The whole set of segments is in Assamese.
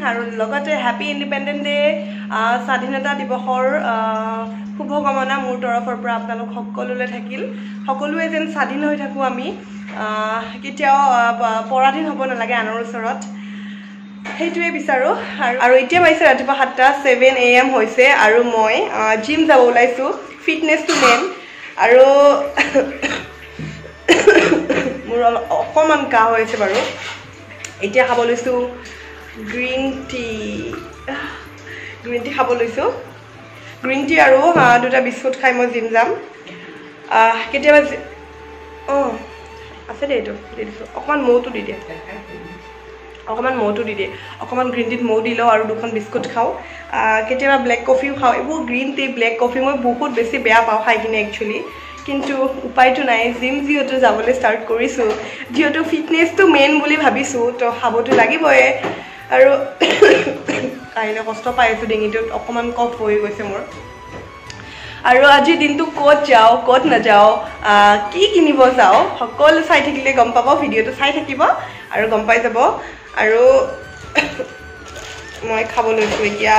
আৰু লগতে হ্যাপি ইন্ডিপেন্ডেন্ট ডে স্বাধীনতা দিৱসৰ শুভকামনা মোৰ তৰফৰ পৰা আপোনালোক সকলোলৈ থাকিল সকলোৱে যেন স্বাধীন হৈ থাকো আমি কেতিয়াও পৰাধীন হ'ব নালাগে আনৰ ওচৰত সেইটোৱে বিচাৰো আৰু এতিয়া পাইছে ৰাতিপুৱা 7:07 AM হৈছে আৰু মই জিম যাব ওলাইছো ফিটনেস টু মেন আৰু মোৰ অকমান কাহ হৈছে বাৰু এতিয়া খাব লৈছো গ্ৰীণ টি খাব লৈছো গ্ৰীণ টি আৰু দুটা বিস্কুট খাই মই জিম যাম কেতিয়াবা আছে দে এইটো দি দিছো অকমান মৌটো দি দিয়ে অকমান গ্ৰীণ টিত মৌ দি লওঁ আৰু দুখন বিস্কুট খাওঁ কেতিয়াবা ব্লেক কফিও খাওঁ এইবোৰ গ্ৰীণ টি ব্লেক কফি মই বহুত বেছি বেয়া পাওঁ খাই কিনে একচুৱেলি কিন্তু উপায়টো নাই জিম যিহেতু যাবলৈ ষ্টাৰ্ট কৰিছোঁ যিহেতু ফিটনেছটো মেইন বুলি ভাবিছোঁ তো খাবতো লাগিবই আৰু কাইলৈ কষ্ট পাই আছোঁ ডিঙিটোত অকণমান কফ হৈ গৈছে মোৰ আৰু আজি দিনটো ক'ত যাওঁ ক'ত নাযাওঁ কি কিনিব যাওঁ সকলো চাই থাকিলে গম পাব ভিডিঅ'টো চাই থাকিব আৰু গম পাই যাব আৰু মই খাব লৈছোঁ এতিয়া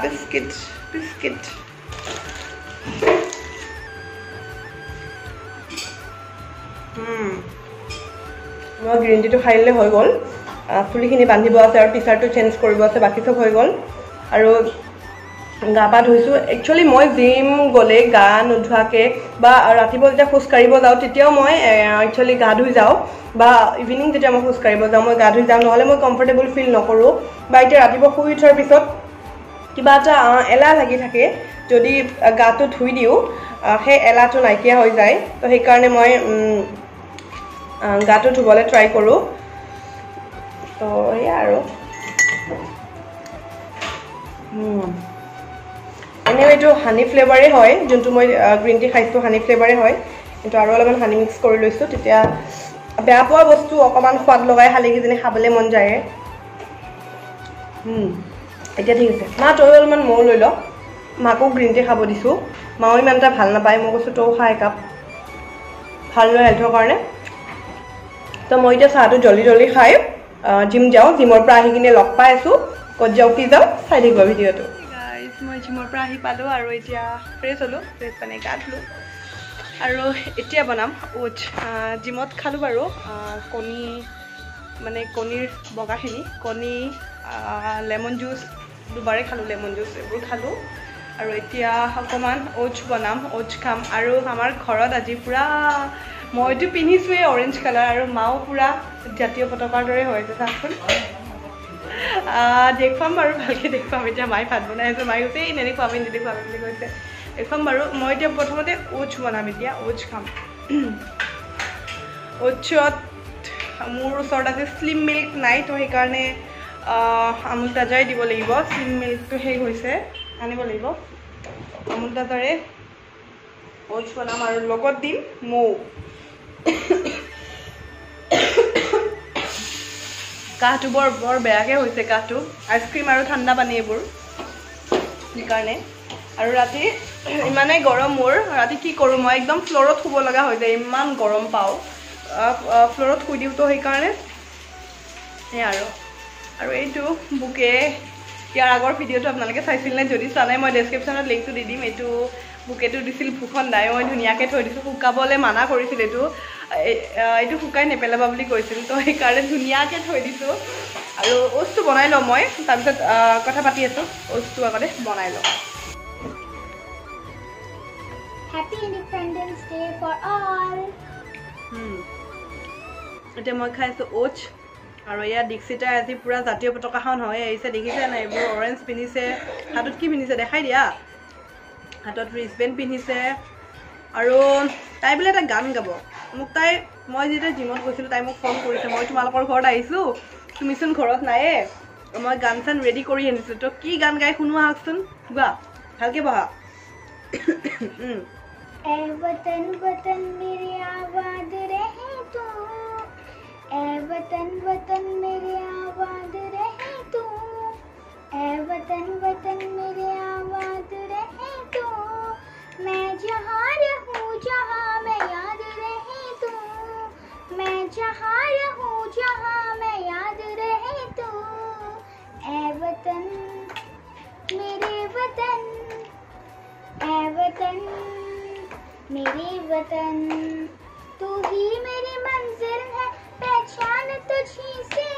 বিস্কিট মই গ্ৰীণ টিটো খাই দিলে হৈ গ'ল চুলিখিনি বান্ধিব আছে আৰু টি চাৰ্টটো চেঞ্জ কৰিব আছে বাকী চব হৈ গ'ল আৰু গা পা ধুইছোঁ একচুৱেলি মই জিম গ'লে গা নোধোৱাকৈ বা ৰাতিপুৱা যেতিয়া খোজ কাঢ়িব যাওঁ তেতিয়াও মই একচুৱেলি গা ধুই যাওঁ বা ইভিনিং যেতিয়া মই খোজ কাঢ়িব যাওঁ মই গা ধুই যাওঁ নহ'লে মই কমফৰ্টেবল ফিল নকৰোঁ বা এতিয়া ৰাতিপুৱা শুই উঠাৰ পিছত কিবা এটা এলাহ লাগি থাকে যদি গাটো ধুই দিওঁ সেই এলাহটো নাইকিয়া হৈ যায় তো সেইকাৰণে মই গাটো ধুবলৈ ট্ৰাই কৰোঁ তো এয়া আৰু এনেও এইটো হানি ফ্লেভাৰে হয় যোনটো মই গ্ৰীণ টি খাইছোঁ হানি ফ্লেভাৰে হয় কিন্তু আৰু অলপমান হানি মিক্স কৰি লৈছোঁ তেতিয়া বেয়া পোৱা বস্তু অকণমান সোৱাদ লগাই খালে কিজানি খাবলৈ মন যায় এতিয়া ঠিক আছে মা তই অলপমান মৌ লৈ ল মাকো গ্ৰীণ টি খাব দিছোঁ মাও ইমান এটা ভাল নাপায় মই কৈছোঁ তইও খা একাপ ভাল লয় হেল্থৰ কাৰণে তো মই এতিয়া চাহটো জলদি খাই জিম যাওঁ জিমৰ পৰা আহি কিনে লগ পাই আছোঁ ক'ত যাওঁ কি যাওঁ চাই থাকিব ভিডিঅ'টো গাইজ মই জিমৰ পৰা আহি পালোঁ আৰু এতিয়া ফ্ৰেছ হ'লোঁ ফ্ৰেছ পানী গা ধুলোঁ আৰু এতিয়া বনাম ওটছ জিমত খালোঁ বাৰু কণী মানে কণীৰ বগাখিনি কণী লেমন জুচ দুবাৰে খালোঁ লেমন জুচ এইবোৰ খালোঁ আৰু এতিয়া অকণমান ওটছ বনাম ওটছ খাম আৰু আমাৰ ঘৰত আজি পূৰা মইতো পিন্ধিছোঁৱেই অৰেঞ্জ কালাৰ আৰু মাও পূৰা জাতীয় পতাকাৰ দৰে হৈ আছে চাচোন দেখুৱাম বাৰু ভালকৈ দেখুৱাম এতিয়া মায়ে ভাত বনাই আছে মায়ে কৈছে এই নেদেখুৱাবি বুলি কৈছে দেখুৱাম বাৰু মই এতিয়া প্ৰথমতে ওটছ বনাম এতিয়া ওটছ খাম ওটছত মোৰ ওচৰত আছে স্লিম মিল্ক নাই তো সেইকাৰণে আমুল তাজাই দিব লাগিব স্লিম মিল্কটো শেষ হৈছে আনিব লাগিব আমুল তাজাৰে ওটছ বনাম আৰু লগত দিম মৌ কাহটো বৰ বেয়াকৈ হৈছে কাহটো আইচক্ৰীম আৰু ঠাণ্ডা পানী এইবোৰ সেইকাৰণে আৰু ৰাতি ইমানেই গৰম মোৰ ৰাতি কি কৰোঁ মই একদম ফ্ল'ৰত শুব লগা হৈ যায় ইমান গৰম পাওঁ ফ্ল'ৰত শুই দিওঁ তো সেইকাৰণে সেই আৰু এইটো বুকে ইয়াৰ আগৰ ভিডিঅ'টো আপোনালোকে চাইছিল নে যদি চোৱা নাই মই ডেছক্ৰিপশ্যনত লিংকটো দি দিম এইটো বুকেটো দিছিল ভূষণ দাই মই ধুনীয়াকৈ থৈ দিছোঁ শুকাবলৈ মানা কৰিছিল এইটো শুকাই নেপেলাবা বুলি কৈছিল তো সেইকাৰণে ধুনীয়াকৈ থৈ দিছোঁ আৰু ওটছটো বনাই লওঁ মই তাৰপিছত কথা পাতি আছোঁ ওটছটো আগতে বনাই লওঁ Happy Independence Day for all. এতিয়া মই খাইছোঁ ওটছ আৰু ইয়াত দীক্ষিতাই আজি পূৰা জাতীয় পতাকাখন হৈ আহিছে দেখিছে নাই এইবোৰ অৰেঞ্জ পিন্ধিছে হাতত কি পিন্ধিছে দেখাই দিয়া হাতত ৰিজবেণ্ড পিন্ধিছে আৰু তাই বোলে এটা গান গাব মোক মই যেতিয়া জিমত গৈছিলোঁ তাই মোক ফোন কৰিছে মই তোমালোকৰ ঘৰত আহিছোঁ তুমিচোন ঘৰত নায়ে মই গান চান ৰেডি কৰি আনিছোঁ তো কি গান গাই শুনো আহকচোন গোৱা ভালকৈ বহা ऐ वतन वतन मेरी आबाद रहे तू ऐ वतन वतन मेरी आबाद रहे तू ऐ वतन वतन मेरी आबाद रहे तू मैं जहाँ रहूँ जहाँ मैं याद रहे तू मैं जहाँ रहूँ जहाँ मैं याद रहे तू ऐ वतन मेरे वतन ऐ वतन मेरे वतन तू ही मेरी मंजिल है पहचान तुझी से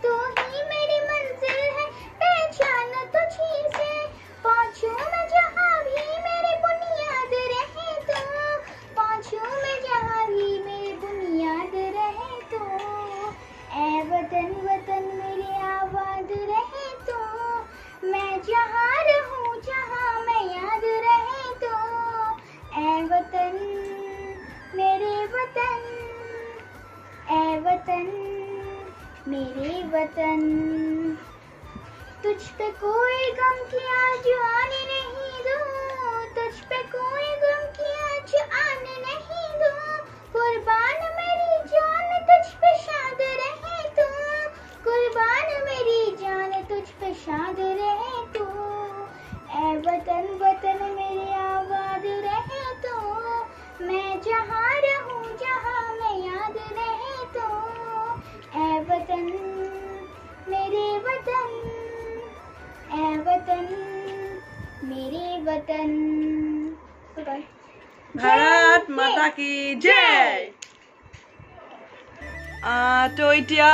तू ही मेरी मंजिल है पहचान तुझी से पहुंचूं मैं जहां भी मेरी बुनियाद रहे तो पहुंचूं मैं जहां भी मेरी बुनियाद रहे तो ऐ वतन वतन मेरी आबाद रहे तो मैं जहां रहूं जहां मैं याद रहे तो ऐ वतन मेरे वतन ऐ वतन मेरे वतन तुझ पे कोई गम की आज आने नहीं दो तुझ पे कोई गम की आज आने नहीं दो कुर्बान मेरी जान तुझ पे शाद रहे तो कुर्बान मेरी जान तुझ पे शाद रहे तो ऐ वतन वतन मेरे आबाद रहे तो मैं जहां रहूं जहां मैं याद रहे तो ऐ वतन मेरे वतन ऐ वतन मेरे वतन भारत माता की जय तो এতিয়া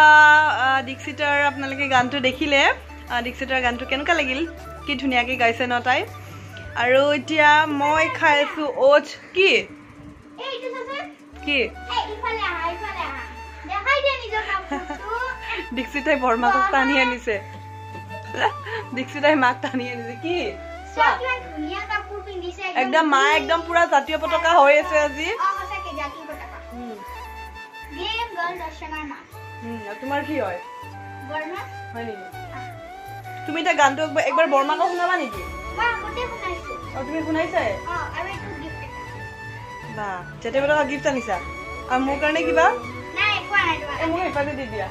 দীক্ষিতাৰ আপোনালোকে গানটো দেখিলে দীক্ষিতাৰ গানটো কেনেকুৱা লাগিল কি ধুনীয়াকৈ গাইছে ন তাই আৰু এতিয়া মই খাই আছো ওটছ কি কি দীক্ষিতাই বৰমাকক টানি আনিছে দীক্ষিতাই মাক টানি আনিছে কি একদম মা একদম পুৰা জাতীয় পতাকা হৈ আছে আজি তোমাৰ কি হয় হয় নেকি তুমি এটা গানটো একবাৰ বৰমাকক শুনাবা নেকি তুমি শুনাইছা বা জাতীয় পতাকা গিফ্ট আনিছা আৰু মোৰ কাৰণে কিবা মোক এফালে দি দিয়া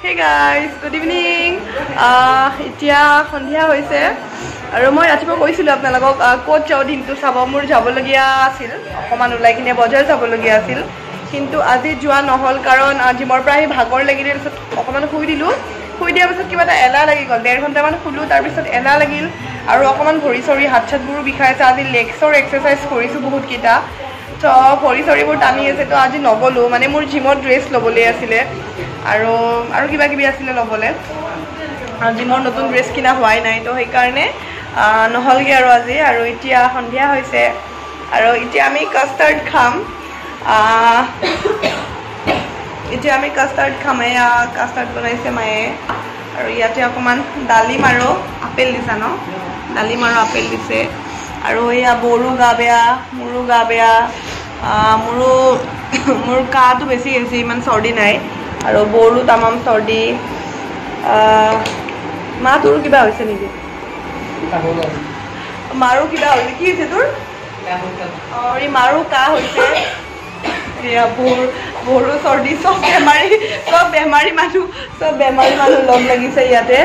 Hey guys, good evening. এতিয়া সন্ধিয়া হৈছে আৰু মই ৰাতিপুৱা কৈছিলো আপোনালোকক কোট যাও দিনটো চাব মোৰ যাবলগীয়া আছিল অকমান ওলাই কিনে বজাৰ যাবলগীয়া আছিল কিন্তু আজি যোৱা নহল কাৰণ জিমৰ পৰা আহি ভাগৰ লাগিল অকমান শুই দিলো শুই দিয়াৰ পিছত কিবা এটা এলাহ লাগি গ'ল 1.5 ঘণ্টামান শুলো তাৰপিছত এলাহ লাগিল আৰু অকমান ভৰি চৰি হাত চাতবোৰো বিষাইছে আজি লেগছৰ এক্সাৰচাইজ কৰিছো বহুত কিটা তো ভৰি চৰিবোৰ টানি আছে তো আজি নগলো মানে মোৰ জিমত ড্ৰেছ ল'বলৈ আছিলে আৰু কিবা কিবি আছিলে ল'বলৈ জিমৰ নতুন ড্ৰেছ কিনা হোৱাই নাই তো সেইকাৰণে নহলগৈ আৰু আজি আৰু এতিয়া সন্ধিয়া হৈছে আৰু এতিয়া আমি কাষ্টাৰ্ড খাম এয়া কাষ্টাৰ্ড বনাইছে মায়ে আৰু ইয়াতে অকণমান ডালিম আৰু আপেল দিছা ন ডালিম আৰু আপেল দিছে আৰু এয়া বড়ো গা বেয়া মোৰো গা বেয়া মোৰ কাহটো বেছি হৈছে ইমান চৰ্দি নাই আৰু বড়ো তামাম চৰ্দি মা তোৰ কিবা হৈছে নেকি মাৰো কিবা হৈছে কি হৈছে তোৰ মাৰো কাহ হৈছে এয়া বড়ো চৰ্দি চব বেমাৰী মানুহ লগ লাগিছে ইয়াতে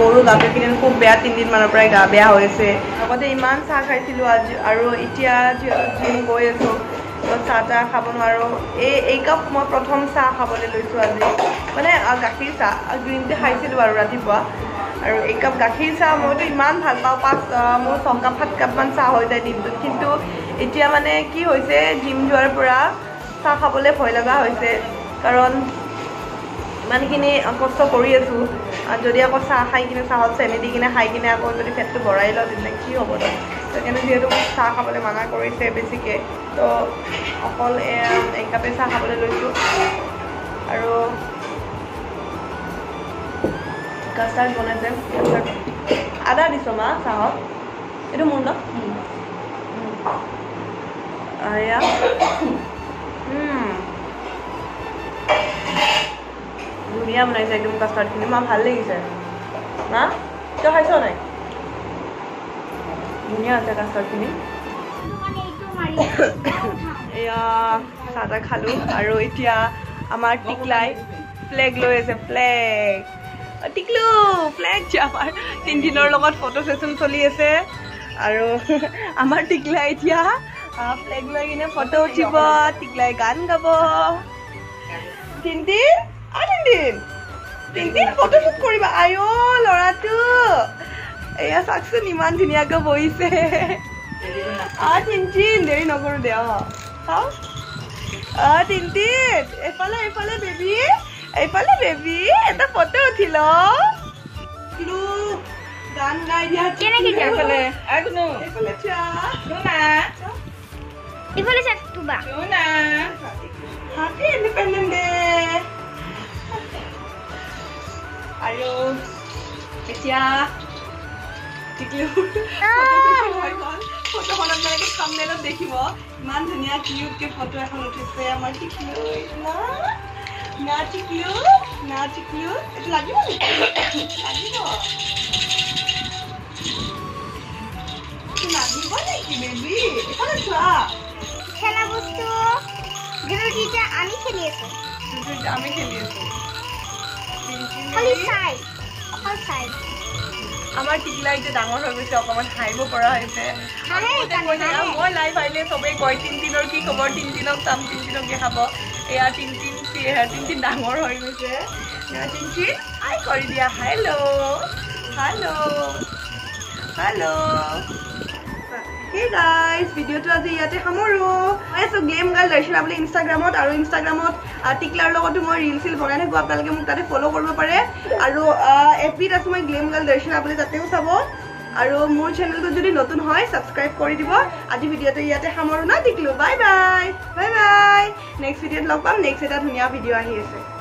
বড়ো গাটো কিনে খুব বেয়া 3 দিনমানৰ পৰাই গা বেয়া হৈ আছে আগতে ইমান চাহ খাইছিলোঁ আজি আৰু এতিয়া জিম গৈ আছোঁ চাহ তাহ খাব নোৱাৰোঁ এই কাপ মই প্ৰথম চাহ খাবলৈ লৈছোঁ আজি মানে গাখীৰ চাহ গ্ৰীণ টি খাইছিলোঁ আৰু ৰাতিপুৱা আৰু এই কাপ গাখীৰ চাহ মইতো ইমান ভাল পাওঁ মোৰ 6 কাপ 7 কাপমান চাহ হৈ যায় দিনটোত কিন্তু এতিয়া মানে কি হৈছে জিম যোৱাৰ পৰা চাহ খাবলৈ ভয় লগা হৈছে কাৰণ ইমানখিনি কষ্ট কৰি আছোঁ যদি আকৌ চাহ খাই কিনে চাহত চেনি দি কিনে খাই কিনে আকৌ যদি ফেটটো বঢ়াই লওঁ তেন্তে কি হ'ব তো সেইকাৰণে যিহেতু চাহ খাবলৈ মানা কৰিছে বেছিকৈ তো অকল এক কাপে চাহ খাবলৈ লৈছোঁ আৰু কাষ্টাৰ্ড বনাইছে আদা দিছোঁ মা চাহত এইটো মোৰ ন এয়া ধুনীয়া বনাইছে একদম কাষ্টাৰ্ডখিনি মা ভাল লাগিছে মা তই খাইছ নাই ধুনীয়া আছে কাষ্টাৰ্ডখিনি এয়া চাহ তাহ খালোঁ আৰু এতিয়া আমাৰ টিকলাই ফ্লেগ লৈ আছে টিকলু ফ্লেগ যে আমাৰ 3 দিনৰ লগত ফটো সেশ্যন চলি আছে আৰু আমাৰ টিকলাই এতিয়া ফ্লেগ লৈ কিনে ফটো উঠিব টিকলাই গান গাব তিনদিন টিনটিন ফটো শুট কৰিবা আয়ো লৰাটো এয়া চাকচোন ইমান ধুনীয়াকৈ বহিছে টিনটিন দেৰি নকৰো দে টিনটিন এইফালে এইফালে বেবী এটা ফটো উঠি ল গান গাই দিয়া কেনেকে এইফালে এইফালে ইফালে চাক তুবা Happy Independence Day! Ayo, Ketia, Tiklu, foto kon apnalake thumbnail dekhibo. Iman dhuniya cute ke photo ekhon uthise amar Tiklu. Na Tiklu. Etu lagibo ni? Lagibo. Lagibo neki baby? Ekhone chua. খেলা বস্তু যেটা আমি খেলি আছো খালি সাইড আমাৰ টিকলা এতিয়া ডাঙৰ হৈ গৈছে অকমান হাঁহিব পৰা হৈছে মই লাইভ আহিলে চবেই কয় টিনটিনৰ কি খবৰ টিনটিনক চাম টিনটিনক দেখাব এয়া টিনটিন ডাঙৰ হৈ গৈছে টিনটিন হাই কৰি দিয়া hello' Hey guys, video to আজি ইয়াতে সামৰো আছো গেম গাৰ্ল দৰ্শন আপুনি ইনষ্টাগ্ৰামত আৰু ইনষ্টাগ্ৰামত টিকলাৰ লগতো মই ৰিল চিল বনাই থাকো আপোনালোকে মোক তাতে ফলো কৰিব পাৰে আৰু এফবিত আছো মই গেম গাৰ্ল দৰ্শন আপুনি তাতেও চাব আৰু মোৰ চেনেলটো যদি নতুন হয় সাবস্ক্ৰাইব কৰি দিব আজি ভিডিঅ'টো ইয়াতে সামৰো না টিকলো বাই বাই নেক্সট ভিডিঅ'ত লগ পাম নেক্সট এটা ধুনীয়া ভিডিঅ' আহি আছে